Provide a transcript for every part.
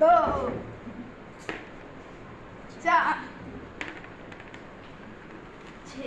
2 4 6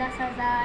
10,000،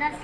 10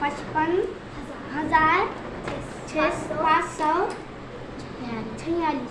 55,000، 546۔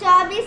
24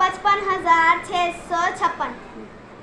55,656۔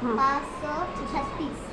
536۔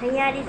46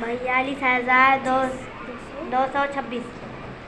42,226۔